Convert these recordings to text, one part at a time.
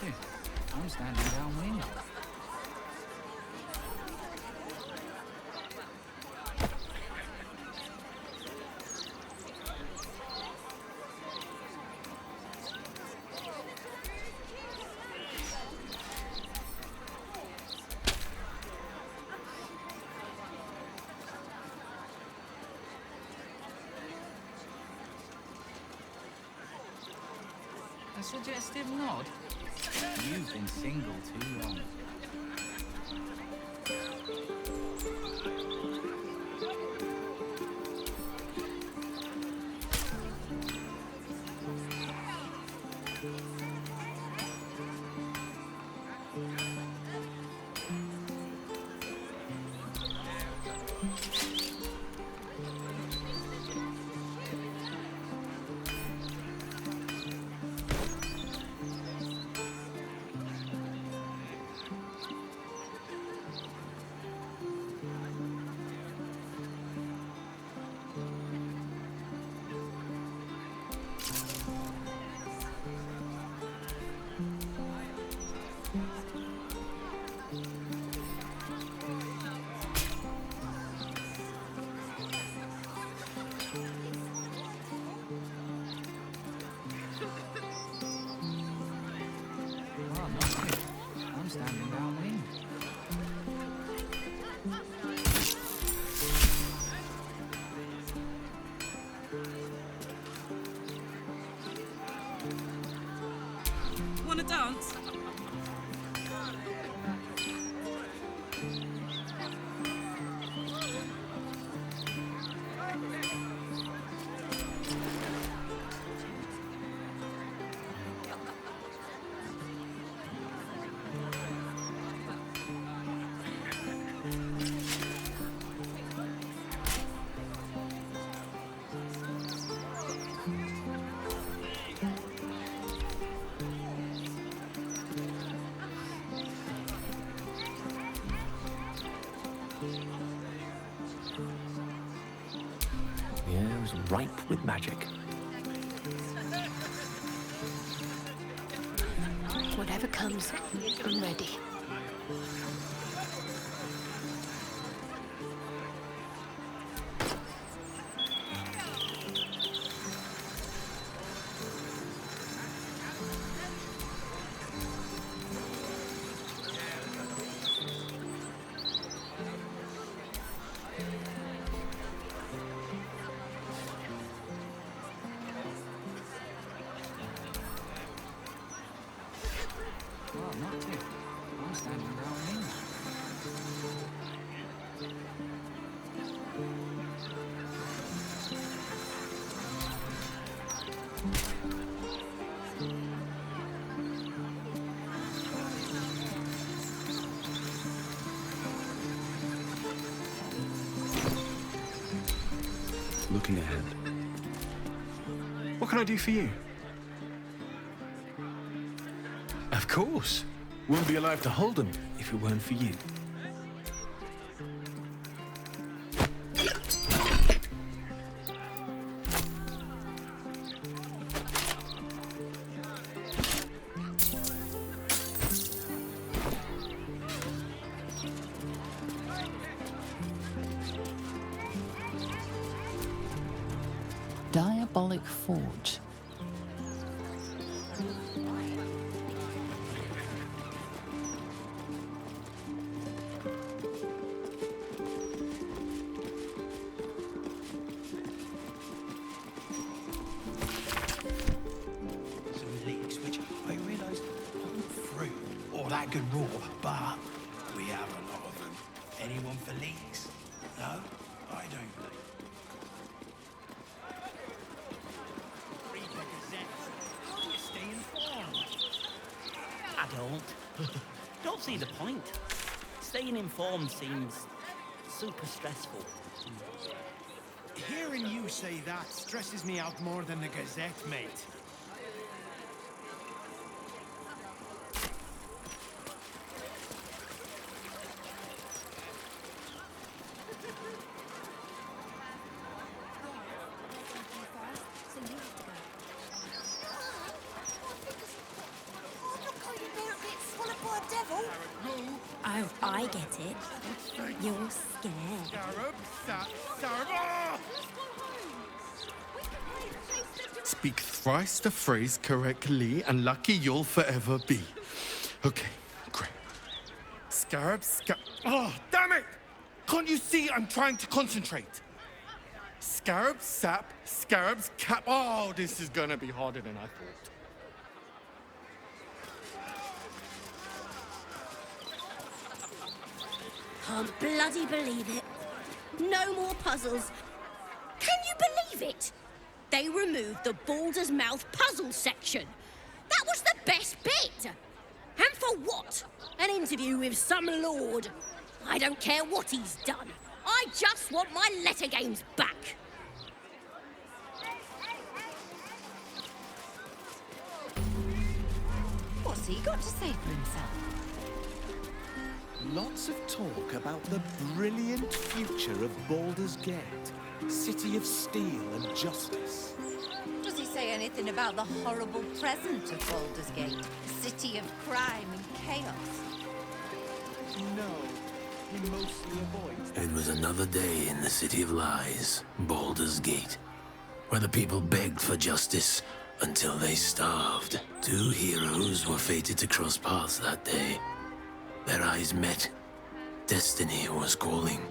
to. I'm standing downwind. A suggestive nod? You've been single too long. I'm standing downwind. Wanna dance? The air is ripe with magic. Whatever comes, I'm ready. Well, not to. I'm standing downwind. Looking ahead. What can I do for you? Of course. Wouldn't be alive to hold them if it weren't for you. Diabolic Forge. Some leaks which I realised aren't fruit or that good raw, but we have a lot of them. Anyone for leeks? No, I don't. Read the Gazette. You stay informed. I don't. Don't see the point. Staying informed seems super stressful. Hearing you say that stresses me out more than the Gazette, mate. So you have to go. Oh, I get it. You're scared. Speak thrice the phrase correctly, and lucky you'll forever be. Okay, great. Oh, damn it! Can't you see I'm trying to concentrate? Scarab, sap, scarabs, cap. Oh, this is gonna be harder than I thought. Can't bloody believe it. No more puzzles. Can you believe it? They removed the Baldur's Mouth puzzle section. That was the best bit. And for what? An interview with some lord. I don't care what he's done. I just want my letter games back. What's he got to say for himself? Lots of talk about the brilliant future of Baldur's Gate, city of steel and justice. Does he say anything about the horrible present of Baldur's Gate, city of crime and chaos? No, he mostly avoids that. It was another day in the City of Lies, Baldur's Gate, where the people begged for justice until they starved. Two heroes were fated to cross paths that day. Their eyes met. Destiny was calling.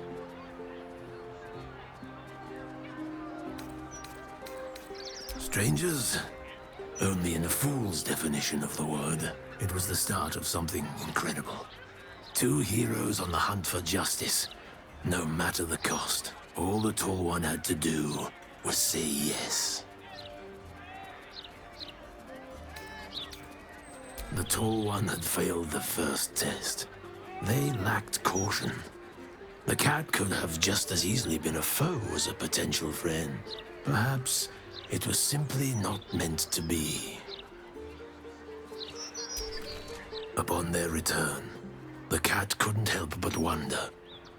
Strangers? Only in a fool's definition of the word. It was the start of something incredible. Two heroes on the hunt for justice, no matter the cost. All the Tall One had to do was say yes. The Tall One had failed the first test. They lacked caution. The cat could have just as easily been a foe as a potential friend. Perhaps it was simply not meant to be. Upon their return, the cat couldn't help but wonder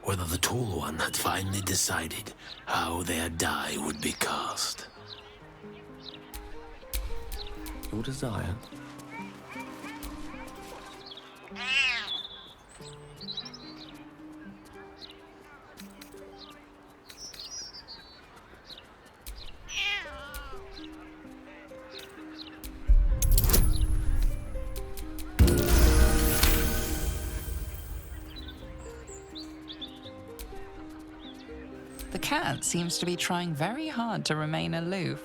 whether the Tall One had finally decided how their die would be cast. Your desire. The cat seems to be trying very hard to remain aloof,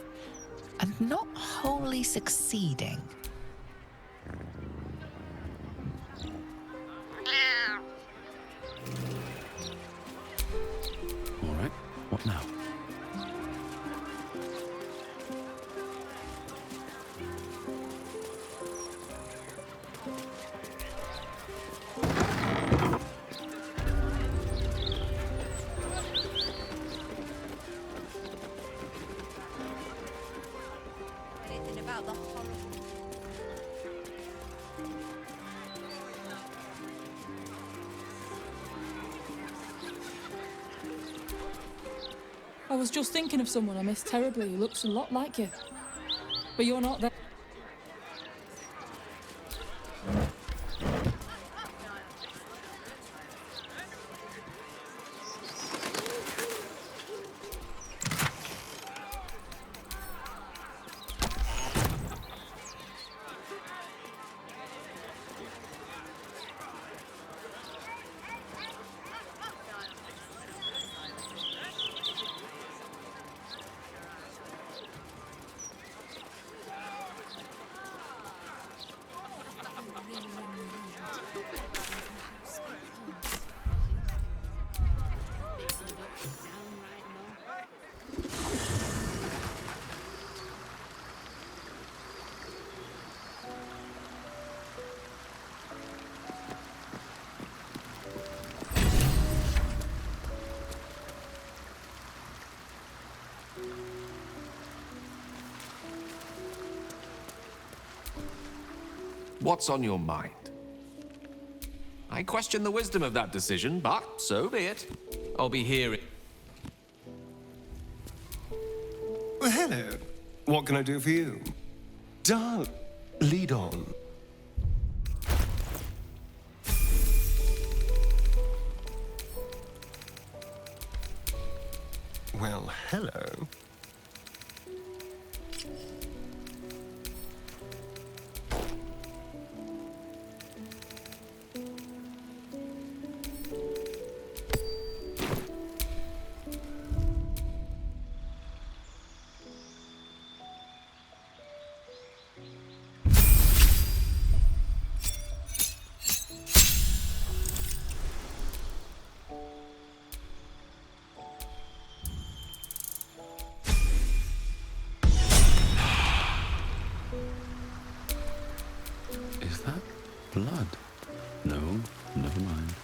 and not wholly succeeding. All right, what now? Anything about the horrible... I was just thinking of someone I miss terribly who looks a lot like you. But you're not there. What's on your mind? I question the wisdom of that decision, but so be it. I'll be hearing. Well, hello. What can I do for you? Lead on. Well, hello. Is that blood? No, never mind.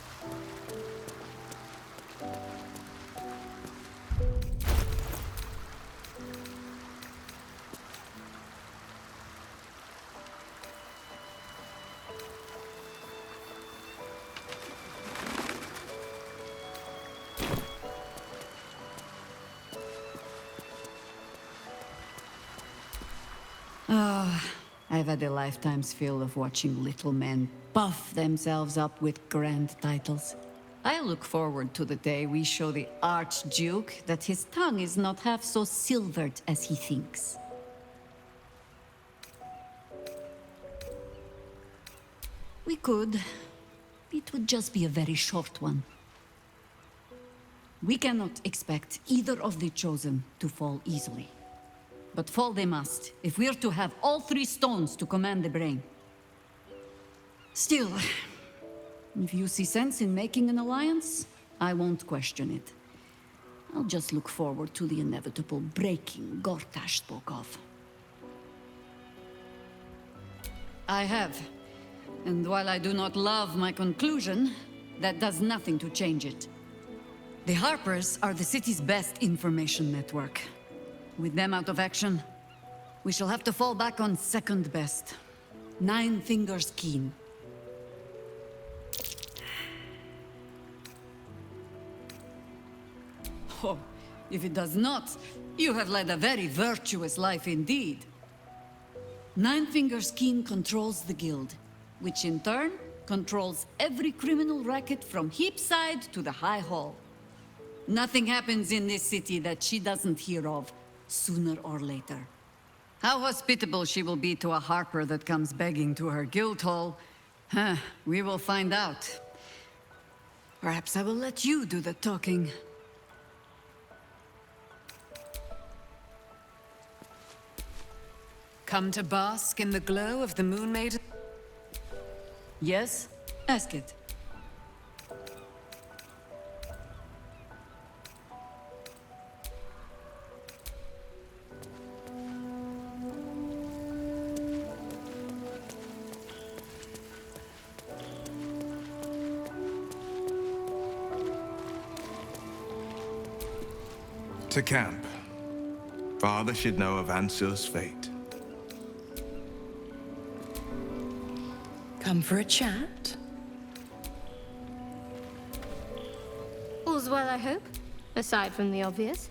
I've had a lifetime's fill of watching little men puff themselves up with grand titles. I look forward to the day we show the Archduke that his tongue is not half so silvered as he thinks. We could. It would just be a very short one. We cannot expect either of the Chosen to fall easily. But fall they must, if we're to have all 3 stones to command the brain. Still, if you see sense in making an alliance, I won't question it. I'll just look forward to the inevitable breaking Gortash spoke of. I have. And while I do not love my conclusion, that does nothing to change it. The Harpers are the city's best information network. With them out of action, we shall have to fall back on second best. 9 fingers keen. Oh, if it does not, you have led a very virtuous life indeed. 9 fingers keen controls the guild, which in turn controls every criminal racket from Heapside to the High Hall. Nothing happens in this city that she doesn't hear of, sooner or later. How hospitable she will be to a Harper that comes begging to her guild hall, we will find out. Perhaps I will let you do the talking. Come to bask in the glow of the Moon Maiden? Yes? Ask it. To camp. Father should know of Ansur's fate. Come for a chat? All's well, I hope, aside from the obvious.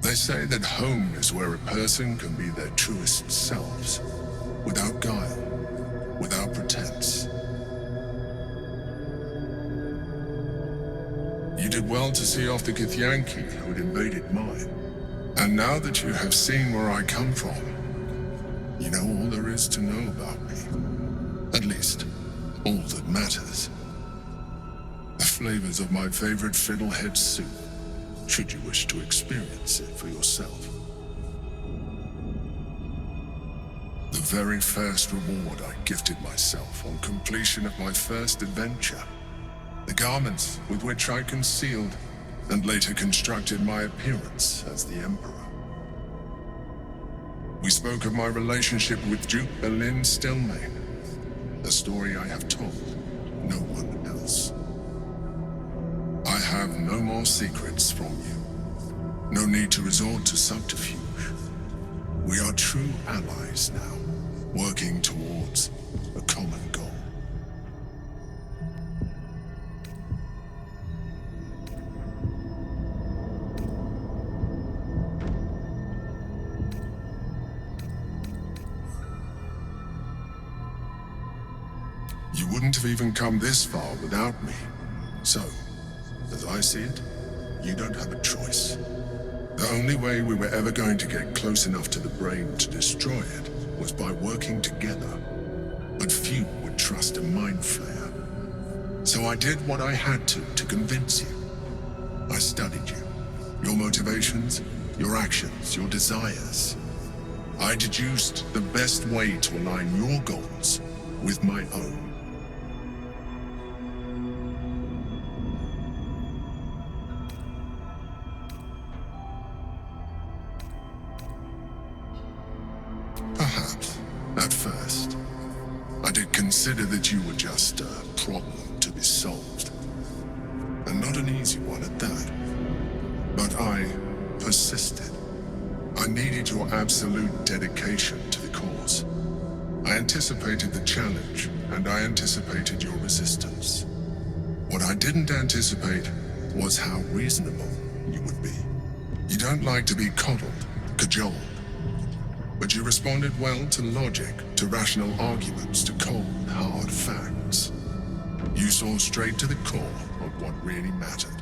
They say that home is where a person can be their truest selves, without guile, without pretense. You did well to see off the Githyanki who had invaded mine. And now that you have seen where I come from, you know all there is to know about me. At least, all that matters. The flavors of my favorite fiddlehead soup, should you wish to experience it for yourself. The very first reward I gifted myself on completion of my first adventure, The garments with which I concealed and later constructed my appearance as the Emperor. We spoke of my relationship with Duke Berlin Stelmane, a story I have told no one else. I have no more secrets from you. No need to resort to subterfuge. We are true allies now, working towards a common goal. You wouldn't have even come this far without me. So, as I see it, you don't have a choice. The only way we were ever going to get close enough to the brain to destroy it was by working together. But few would trust a mind flayer. So I did what I had to convince you. I studied you, your motivations, your actions, your desires. I deduced the best way to align your goals with my own. Perhaps, at first, I did consider that you were just a problem to be solved. And not an easy one at that. But I persisted. I needed your absolute dedication to the cause. I anticipated the challenge, and I anticipated your resistance. What I didn't anticipate was how reasonable you would be. You don't like to be coddled, cajoled. But you responded well to logic, to rational arguments, to cold, hard facts. You saw straight to the core of what really mattered.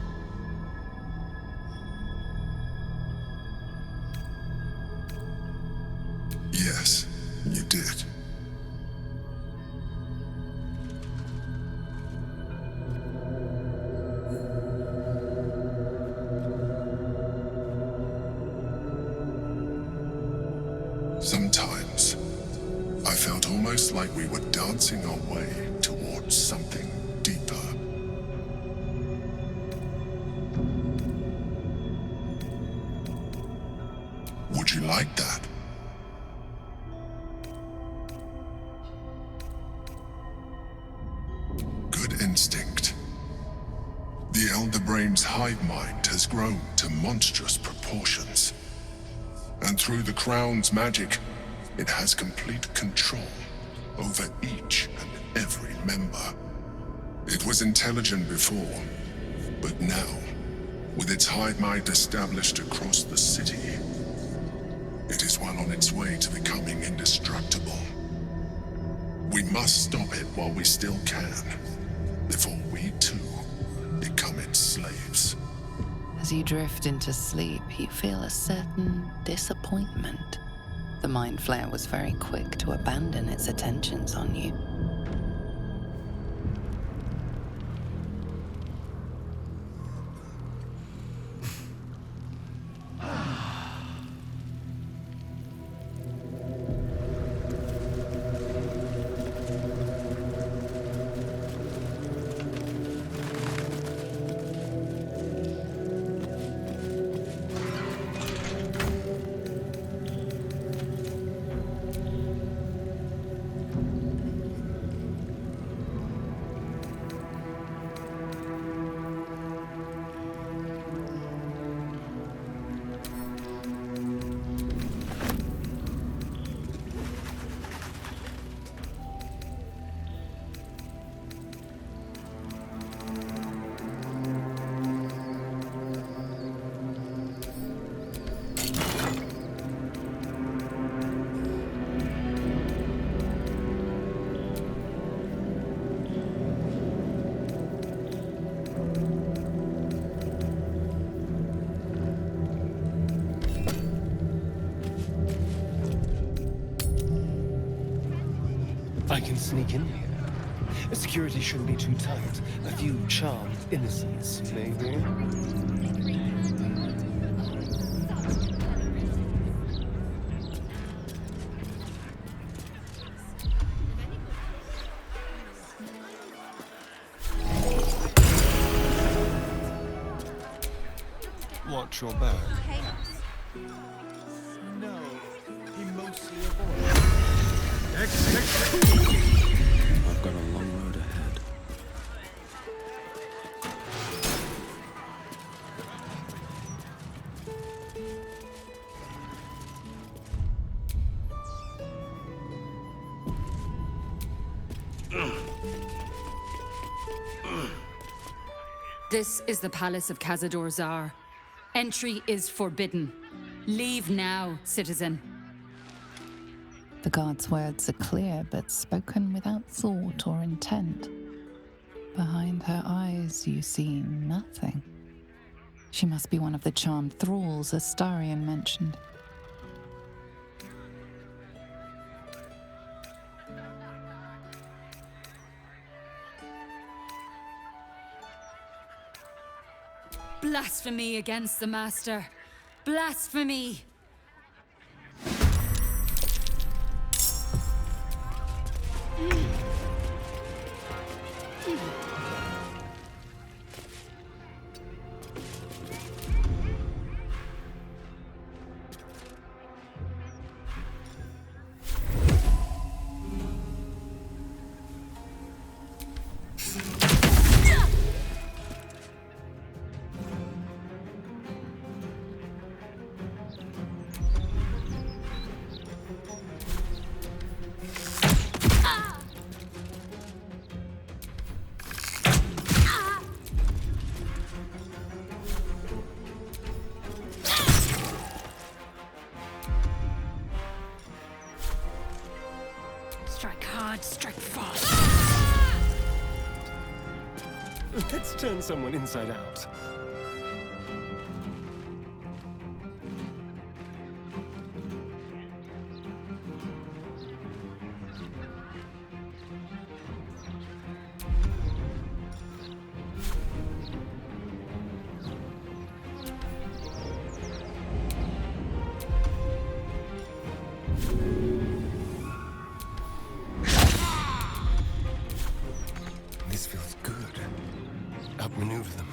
Yes, you did. Sometimes, I felt almost like we were dancing our way towards something deeper. Would you like that? Good instinct. The Elder Brain's hive mind has grown to monstrous proportions. And through the Crown's magic, it has complete control over each and every member. It was intelligent before, but now, with its hive mind established across the city, it is well on its way to becoming indestructible. We must stop it while we still can, before we too become its slaves. As you drift into sleep, you feel a certain disappointment. The Mind Flayer was very quick to abandon its attentions on you. I can sneak in here. Security shouldn't be too tight. A few charmed innocents, maybe. watch your back. Chaos. No, he mostly avoids. I've got a long road ahead. This is the palace of Cazador Zar. Entry is forbidden. Leave now, citizen. The guard's words are clear, but spoken without thought or intent. Behind her eyes, you see nothing. She must be one of the charmed thralls Astarion mentioned. Blasphemy against the Master. Blasphemy! Strike hard, strike fast. Let's turn someone inside out. This feels good. Outmaneuver them.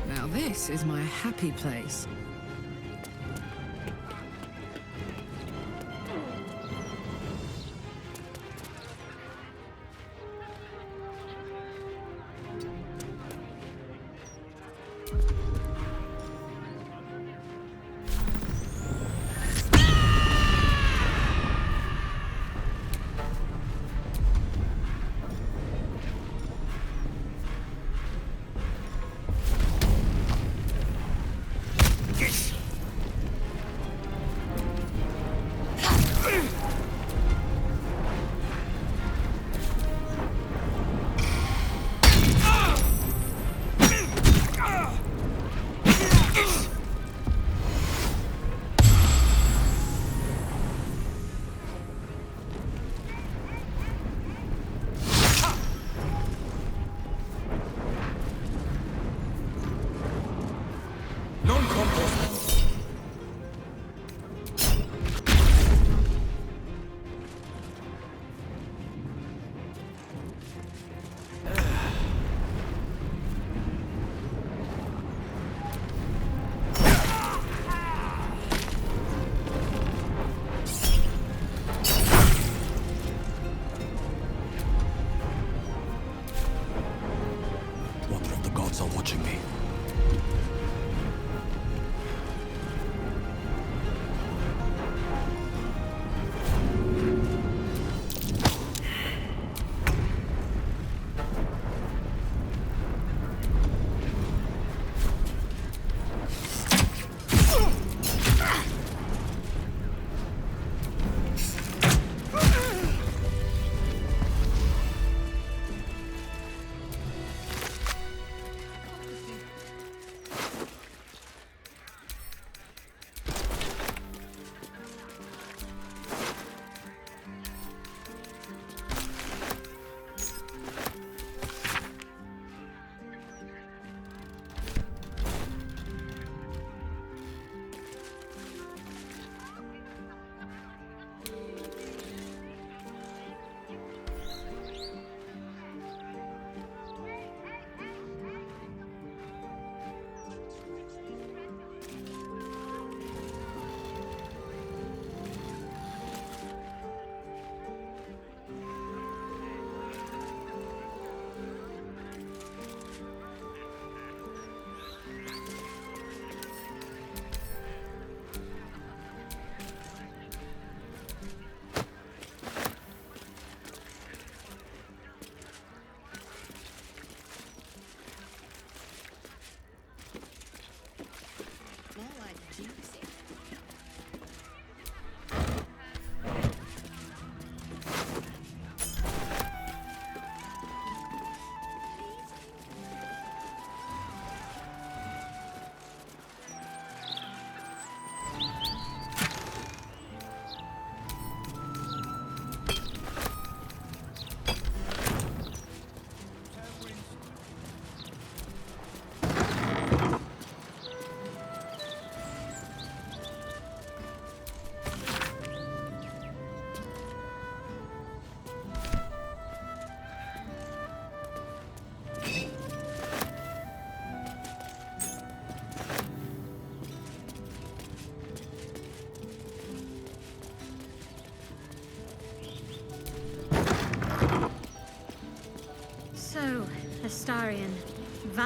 Now this is my happy place.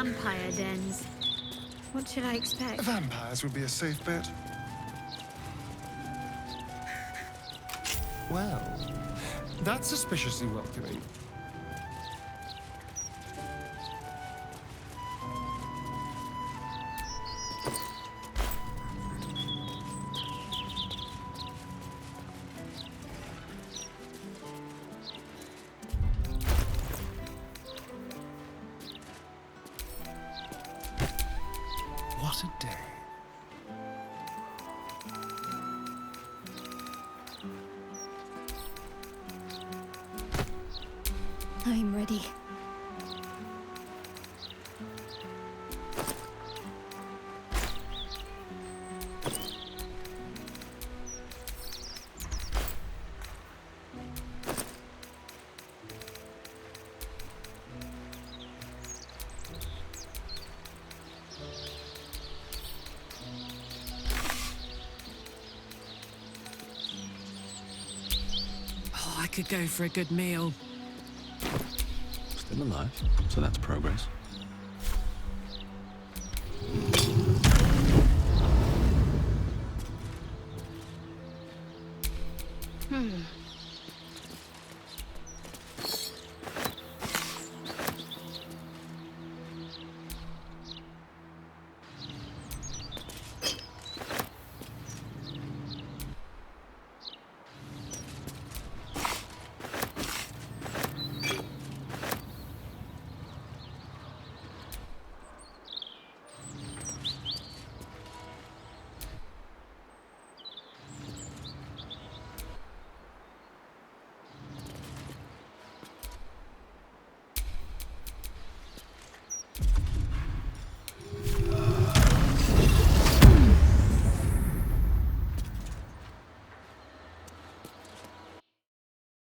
vampire dens. What should I expect? Vampires would be a safe bet. Well, that's suspiciously welcoming. What a day. I'm ready. Oh, I could go for a good meal. Still alive, so that's progress.